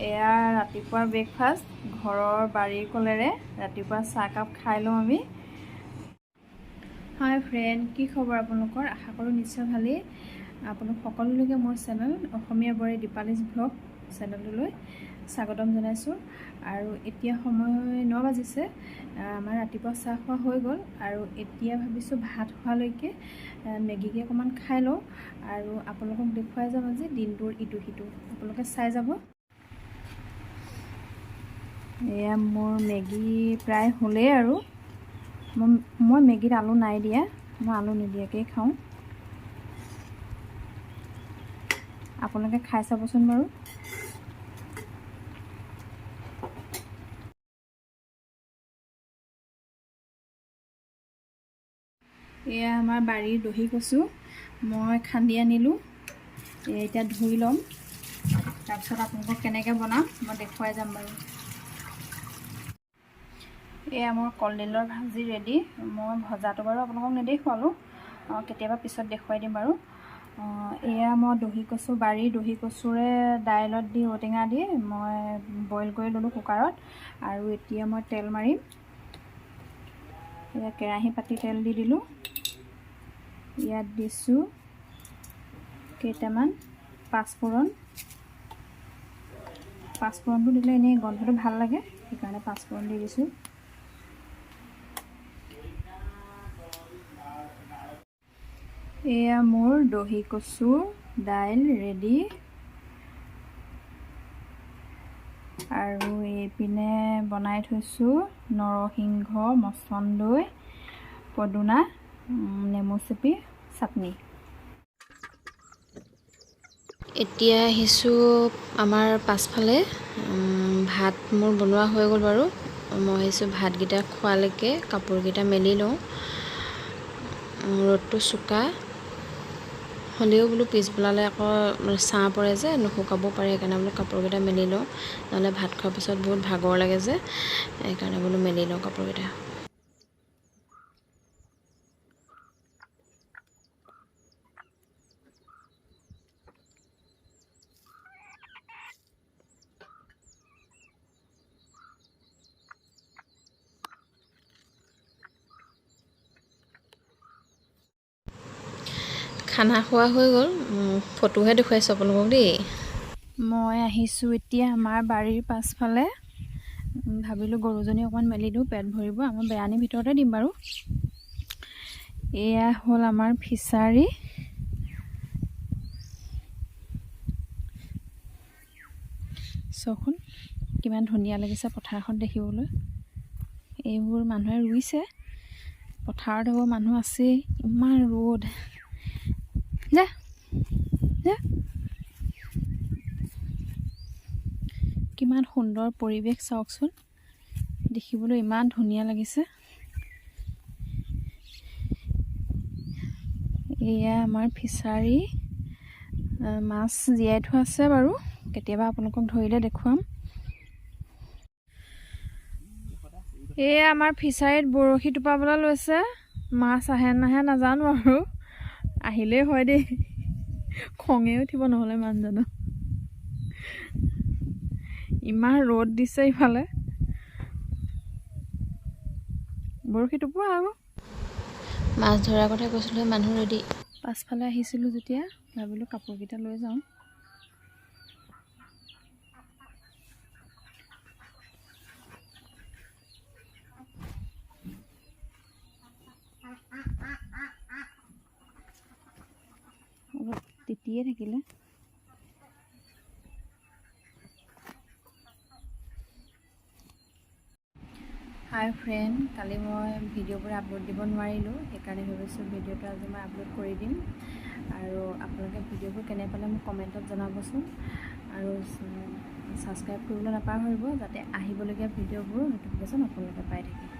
এয়া ৰাতিপুৱাৰ ব্ৰেকফাষ্ট ঘৰৰ বাৰীৰ কলেৰে ৰাতিপুৱা চাহকাপ খাই লওঁ আমি। হাই ফ্ৰেণ্ড, কি খবৰ আপোনালোকৰ? আশা কৰোঁ নিশ্চয় ভালেই। আপোনালোক সকলোলৈকে মোৰ চেনেল অসমীয়া বোৱাৰী দীপালীজ ব্লগ চেনেললৈ স্বাগতম জনাইছোঁ। আৰু এতিয়া সময় 9 বাজিছে। আমাৰ ৰাতিপুৱা চাহ খোৱা হৈ গ'ল আৰু এতিয়া ভাবিছোঁ ভাত খোৱালৈকে মেগীকে অকণমান খাই লওঁ আৰু আপোনালোকক দেখুৱাই যাম আজি দিনটোৰ ইটো সিটো। আপোনালোকে চাই যাব। এয়া মোৰ মেগী প্ৰায় হ'লেই আৰু মই মেগীত আলু নাই দিয়া, মই আলু নিদিয়াকৈ খাওঁ। আপোনালোকে খাই চাবচোন বাৰু। এয়া আমাৰ বাৰীৰ দহি কচু মই খান্দি আনিলোঁ। এতিয়া ধুই ল'ম, তাৰপিছত আপোনালোকক কেনেকৈ বনাম মই দেখুৱাই যাম বাৰু। এয়া মোৰ কলডিলৰ ভাজি ৰেডি। মই ভজাটো বাৰু আপোনালোকক নেদেখুৱালোঁ, কেতিয়াবা পিছত দেখুৱাই দিম বাৰু। এয়া মই দহি কচু, বাৰীৰ দহি কচুৰে দাইলত দি ঔটেঙা দি মই বইল কৰি ল'লোঁ কুকাৰত। আৰু এতিয়া মই তেল মাৰিম। এয়া কেৰাহী পাতি তেল দি দিলোঁ। ইয়াত দিছোঁ কেইটামান পাঁচফোৰণ। পাঁচফোৰণটো দিলে এনেই গোন্ধটো ভাল লাগে, সেইকাৰণে পাঁচফোৰণ দি দিছোঁ। এয়া মোৰ দহি কচু দাইল ৰেডি। আৰু এইপিনে বনাই থৈছোঁ নৰসিংহ, মচন্দৈ, পদুনা, নেমু চেপি চাটনি। এতিয়া আহিছোঁ আমাৰ পাছফালে। ভাত মোৰ বনোৱা হৈ গ'ল বাৰু। মই আহিছোঁ ভাতকেইটা খোৱালৈকে কাপোৰকেইটা মেলি লওঁ। ৰ'দটো চোকা হ'লেও বোলো পিছবেলালৈ আকৌ ছাঁ পৰে যে নুশুকাব পাৰে, সেইকাৰণে বোলো কাপোৰকেইটা মেলি লওঁ, নহ'লে ভাত খোৱাৰ পিছত বহুত ভাগৰ লাগে যে, সেইকাৰণে বোলো মেলি লওঁ কাপোৰকেইটা। খানা খোৱা হৈ গ'ল, ফটোহে দেখুৱাইছোঁ আপোনালোকক দেই। মই আহিছোঁ এতিয়া আমাৰ বাৰীৰ পাছফালে। ভাবিলোঁ গৰুজনী অকণমান মেলি দিওঁ, পেট ভৰিব। আমাৰ বেৰানীৰ ভিতৰতে দিম বাৰু। এয়া হ'ল আমাৰ ফিছাৰী। চোন কিমান ধুনীয়া লাগিছে পথাৰখন দেখিবলৈ। এইবোৰ মানুহে ৰুইছে, পথাৰত হ'ব মানুহ আছেই। ইমান ৰ'দ, যা যা। কিমান সুন্দৰ পৰিৱেশ চাওকচোন, দেখিবলৈ ইমান ধুনীয়া লাগিছে। এয়া আমাৰ ফিছাৰী, মাছ জীয়াই থোৱা আছে বাৰু, কেতিয়াবা আপোনালোকক ধৰিলে দেখুৱাম। এয়া আমাৰ ফিছাৰীত বৰশী টোপাবলৈ লৈছে। মাছ আহে নাহে নাজানো আৰু, আহিলেই হয় দেই, খঙে উঠিব নহ'লে মানুহজনৰ। ইমান ৰ'দ দিছে ইফালে, বৰশী টোপোৱা আৰু। মাছ ধৰাৰ কথা কৈছিলোঁ, মানুহ ৰেডি। পাছফালে আহিছিলোঁ যেতিয়া ভাবিলোঁ কাপোৰকেইটা লৈ যাওঁ। অলপ তিতিয়ে থাকিলে। হাই ফ্ৰেণ্ড, কালি মই ভিডিঅ'বোৰ আপলোড দিব নোৱাৰিলোঁ, সেইকাৰণে ভাবিছোঁ ভিডিঅ'টো আজি মই আপলোড কৰি দিম। আৰু আপোনালোকে ভিডিঅ'বোৰ কেনে পালে মোক কমেণ্টত জনাবচোন। আৰু ছাবস্ক্ৰাইব কৰিবলৈ নাপাহৰিব, যাতে আহিবলগীয়া ভিডিঅ'বোৰ ন'টিফিকেশ্যন আপোনালোকে পাই থাকে।